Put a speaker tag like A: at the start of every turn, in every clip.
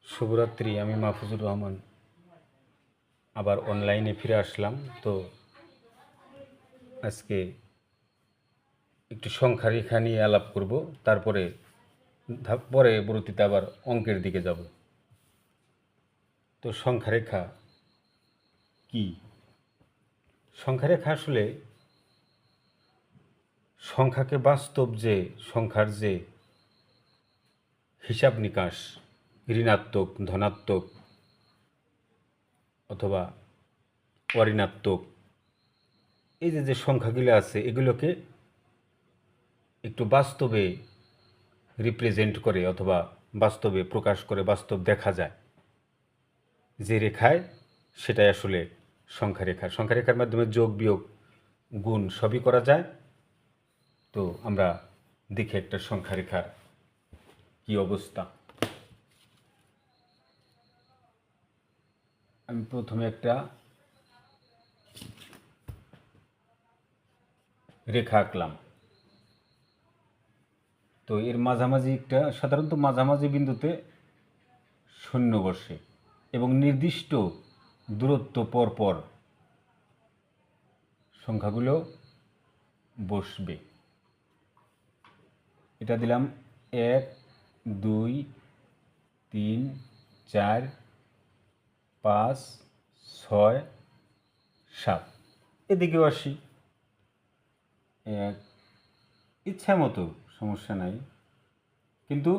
A: শুভরাত্রি। আমি মাহফুজুর রহমান আবার অনলাইনে ফিরে আসলাম। তো আজকে একটু সংখ্যা রেখা নিয়ে আলাপ করব, তারপরে পরবর্তীতে আবার অঙ্কের দিকে যাব। তো সংখ্যা রেখা কি? সংখ্যা রেখা আসলে সংখ্যাকে বাস্তব যে সংখ্যার যে হিসাব নিকাশ, ঋণাত্মক, ধনাত্মক অথবা অঋণাত্মক, এই যে যে সংখ্যাগুলো আছে এগুলোকে একটু বাস্তবে রিপ্রেজেন্ট করে অথবা বাস্তবে প্রকাশ করে, বাস্তব দেখা যায় যে রেখায়, সেটাই আসলে সংখ্যা রেখা। সংখ্যা রেখার মাধ্যমে যোগ বিয়োগ গুণ সবই করা যায়। তো আমরা দেখি একটা সংখ্যা রেখার কি অবস্থা। আমি প্রথমে একটা রেখা আঁকলাম। তো এর মাঝামাঝি একটা, সাধারণত মাঝামাঝি বিন্দুতে শূন্য বসে এবং নির্দিষ্ট দূরত্ব পর পর সংখ্যাগুলো বসবে। এটা দিলাম 1, 2, 3, 4, 5, 6, 7। এদিকেও আসি, 1, ইচ্ছা মতো, সমস্যা নাই, কিন্তু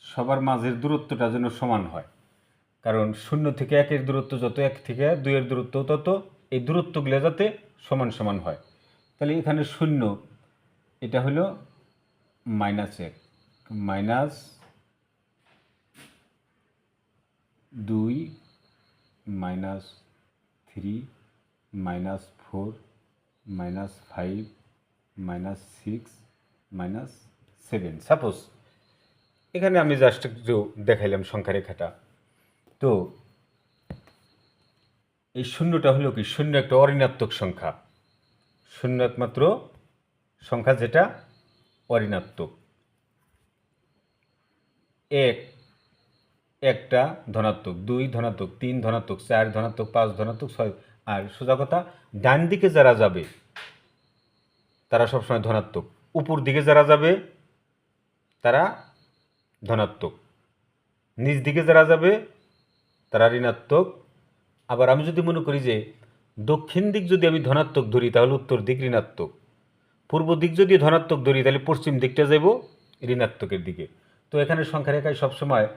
A: সবার মাঝের দূরত্বটা যেন সমান হয়। কারণ 0 থেকে 1-এর দূরত্ব যত, 1 থেকে 2-এর দূরত্ব তত, এই দূরত্বগুলো যাতে সমান সমান হয়। তাহলে এখানে 0, এটা হলো -1, -2, -3, -4, -5, -6, -7। সাপোজ এখানে আমি জাস্ট একটু দেখাইলাম সংখ্যা রেখাটা। তো এই শূন্যটা হলো কি? শূন্য একটা অঋণাত্মক সংখ্যা। শূন্য একমাত্র সংখ্যা যেটা অঋণাত্মক। এক একটা ধনাত্মক, 2 ধনাত্মক, 3 ধনাত্মক, 4 ধনাত্মক, 5 ধনাত্মক, 6। আর সোজা কথা, ডান দিকে যারা যাবে তারা সবসময় ধনাত্মক, উপর দিকে যারা যাবে তারা ধনাত্মক, নিচ দিকে যারা যাবে তারা ঋণাত্মক। আবার আমি যদি মনে করি যে দক্ষিণ দিক যদি আমি ধনাত্মক ধরি তাহলে উত্তর দিক ঋণাত্মক, পূর্ব দিক যদি ধনাত্মক ধরি তাহলে পশ্চিম দিকটা যাব ঋণাত্মকের দিকে। তো এখানে সংখ্যা রেখায় সবসময়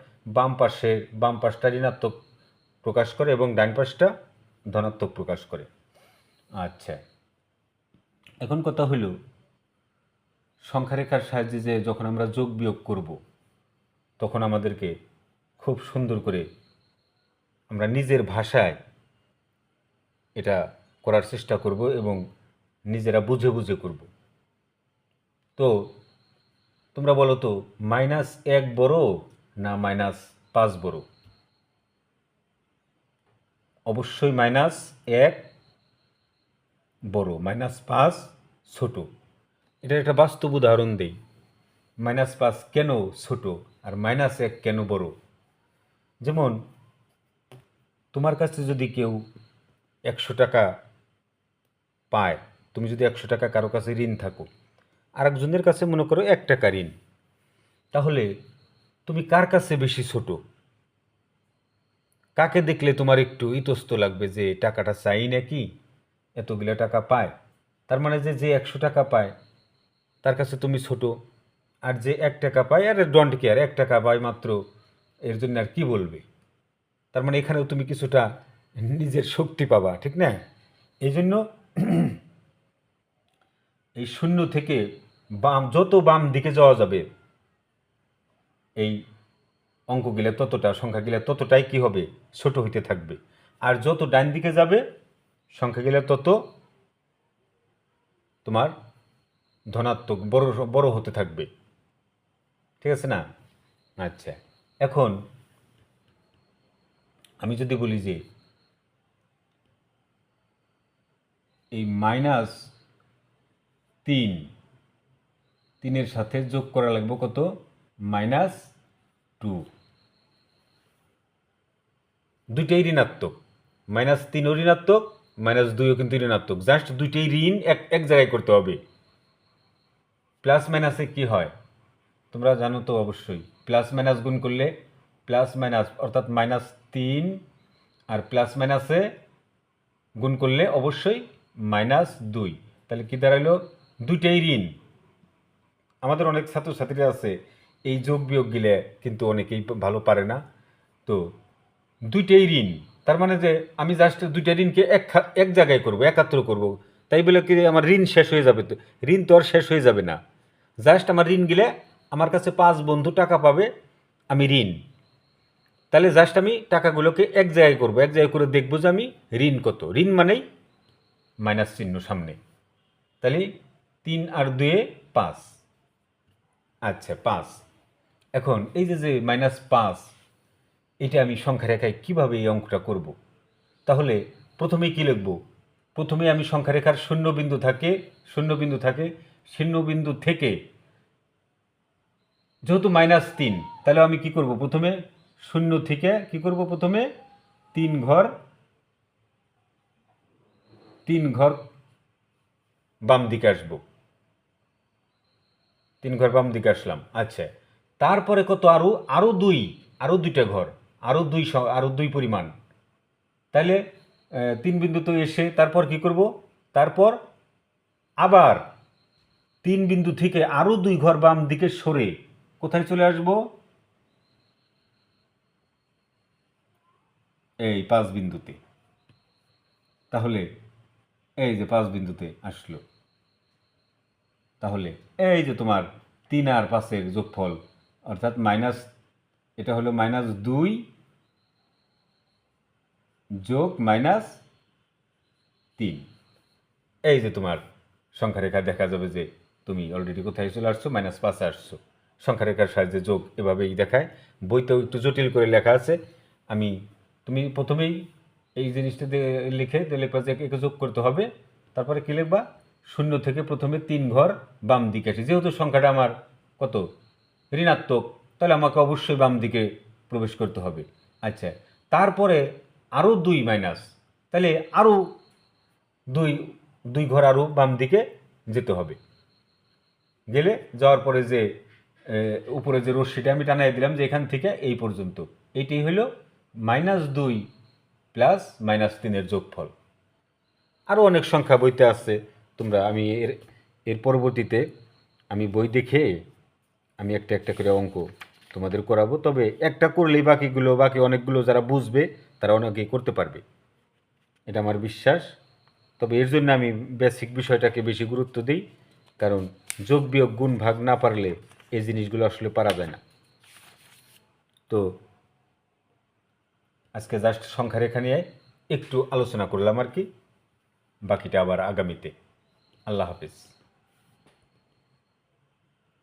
A: বাম পাশটা ঋণাত্মক প্রকাশ করে এবং ডান পাশটা ধনাত্মক প্রকাশ করে। আচ্ছা, এখন কথা হলো সংখ্যা রেখার সাহায্যে যে যখন আমরা যোগ বিয়োগ করব তখন আমাদেরকে খুব সুন্দর করে আমরা নিজের ভাষায় এটা করার চেষ্টা করব এবং নিজেরা বুঝে বুঝে করব। তো তোমরা বলো তো, -1 বড় না -5 বড়? অবশ্যই -1 বড়, -5 ছোট। এটার একটা বাস্তব উদাহরণ দেই। -5 কেন ছোট আর -1 কেন বড়? যেমন তোমার কাছে যদি কেউ 100 টাকা পায়, তুমি যদি 100 টাকা কারো কাছে ঋণ থাকো, আরেকজনের কাছে মনে করো 1 টাকা ঋণ, তাহলে তুমি কার কাছে বেশি ছোট? কাকে দেখলে তোমার একটু ইতস্ত লাগবে যে টাকাটা চাই নাকি, এতগুলো টাকা পায়? তার মানে যে যে 100 টাকা পায় তার কাছে তুমি ছোট, আর যে 1 টাকা পায় আর ডোন্ট কেয়ার, 1 টাকা পায় মাত্র, এর জন্য আর কি বলবে? তার মানে এখানেও তুমি কিছুটা নিজের শক্তি পাবা, ঠিক না? এই জন্য এই শূন্য থেকে যত বাম দিকে যাওয়া যাবে এই অঙ্কগুলো ততটা, সংখ্যাগুলো ততটাই কি হবে? ছোট হইতে থাকবে। আর যত ডান দিকে যাবে সংখ্যাগুলো তত তোমার ধনাত্মক, বড় বড় হতে থাকবে। ঠিক আছে না? আচ্ছা, এখন আমি যদি বলি যে এই -3, 3-এর সাথে যোগ করা লাগবে কত? -2। দুইটাই ঋণাত্মক, -3ও ঋণাত্মক, -2ও কিন্তু ঋণাত্মক, জাস্ট দুইটাই ঋণ এক এক জায়গায় করতে হবে। প্লাস মাইনাসে কি হয় তোমরা জানো তো অবশ্যই, প্লাস মাইনাস গুণ করলে প্লাস মাইনাস অর্থাৎ -3 আর প্লাস মাইনাসে গুণ করলে অবশ্যই -2, তাহলে কি দাঁড়াইলো দুইটাই ঋণ। আমাদের অনেক ছাত্রছাত্রীরা আছে এই যোগ বিয়োগ গিলে কিন্তু অনেকেই ভালো পারে না, তো দুইটাই ঋণ তার মানে যে আমি জাস্ট দুইটা ঋণকে এক জায়গায় করব, একাত্র করব, তাই বলে কি আমার ঋণ শেষ হয়ে যাবে? তো ঋণ তো আর শেষ হয়ে যাবে না, জাস্ট আমার ঋণ গিলে আমার কাছে 5 বন্ধু টাকা পাবে, আমি ঋণ, তাহলে জাস্ট আমি টাকাগুলোকে এক জায়গায় করব, এক জায়গায় করে দেখবো যে আমি ঋণ কত, ঋণ মানেই মাইনাস চিহ্ন সামনে, তাহলে 3 আর 2 5, আচ্ছা 5। এখন এই যে যে -5, এটা আমি সংখ্যা রেখায় কীভাবে এই অঙ্কটা করব? তাহলে প্রথমেই কী লিখব? প্রথমে আমি সংখ্যা রেখার শূন্যবিন্দু থাকে, শূন্যবিন্দু থেকে যেহেতু -3, তাহলে আমি কি করব? প্রথমে শূন্য থেকে কি করব? প্রথমে 3 ঘর বাম দিকে আসবো, 3 ঘর বাম দিকে আসলাম। আচ্ছা, তারপরে কত? আরও দুইটা ঘর, আরও দুই পরিমাণ, তাহলে 3 বিন্দুতে এসে তারপর কি করব? তারপর আবার 3 বিন্দু থেকে আরও 2 ঘর বাম দিকে সরে কোথায় চলে আসব? এই 5 বিন্দুতে। তাহলে এই যে 5 বিন্দুতে আসলো, তাহলে এই যে তোমার 3 আর 5-এর যোগফল অর্থাৎ এটা হলো -2 যোগ -3, এই যে তোমার সংখ্যা রেখা দেখা যাবে যে তুমি অলরেডি কোথায় চলে আসছো? -5-এ আসছো। সংখ্যা রেখার সাহায্যে যোগ এভাবেই দেখায়, বইতেও একটু জটিল করে লেখা আছে। তুমি প্রথমেই এই জিনিসটা লিখে লিখবা যে একে যোগ করতে হবে, তারপরে কী লিখবা? শূন্য থেকে প্রথমে 3 ঘর বাম দিকে আসে, যেহেতু সংখ্যাটা আমার কত? ঋণাত্মক, তাহলে আমাকে অবশ্যই বাম দিকে প্রবেশ করতে হবে। আচ্ছা, তারপরে আরও 2 মাইনাস, তাহলে আরও দুই ঘর আরও বাম দিকে যেতে হবে। গেলে যাওয়ার পরে যে উপরে যে রশ্মিটা আমি টানাই দিলাম যে এখান থেকে এই পর্যন্ত, এইটাই হলো -2 প্লাস -3-এর যোগফল। আরও অনেক সংখ্যা বইতে আছে, আমি এর পরবর্তীতে আমি বই দেখে আমি একটা একটা করে অঙ্ক তোমাদের করাবো, তবে একটা করলেই বাকি অনেকগুলো যারা বুঝবে তারা অনেকেই করতে পারবে, এটা আমার বিশ্বাস। তবে এর জন্য আমি বেসিক বিষয়টাকে বেশি গুরুত্ব দিই, কারণ যোগ বিয়োগ গুণ ভাগ না পারলে এই জিনিসগুলো আসলে পারা যায় না। তো আজকে জাস্ট সংখ্যা রেখা নিয়ে একটু আলোচনা করলাম আর কি, বাকিটা আবার আগামীতে। আল্লাহ হাফিজ।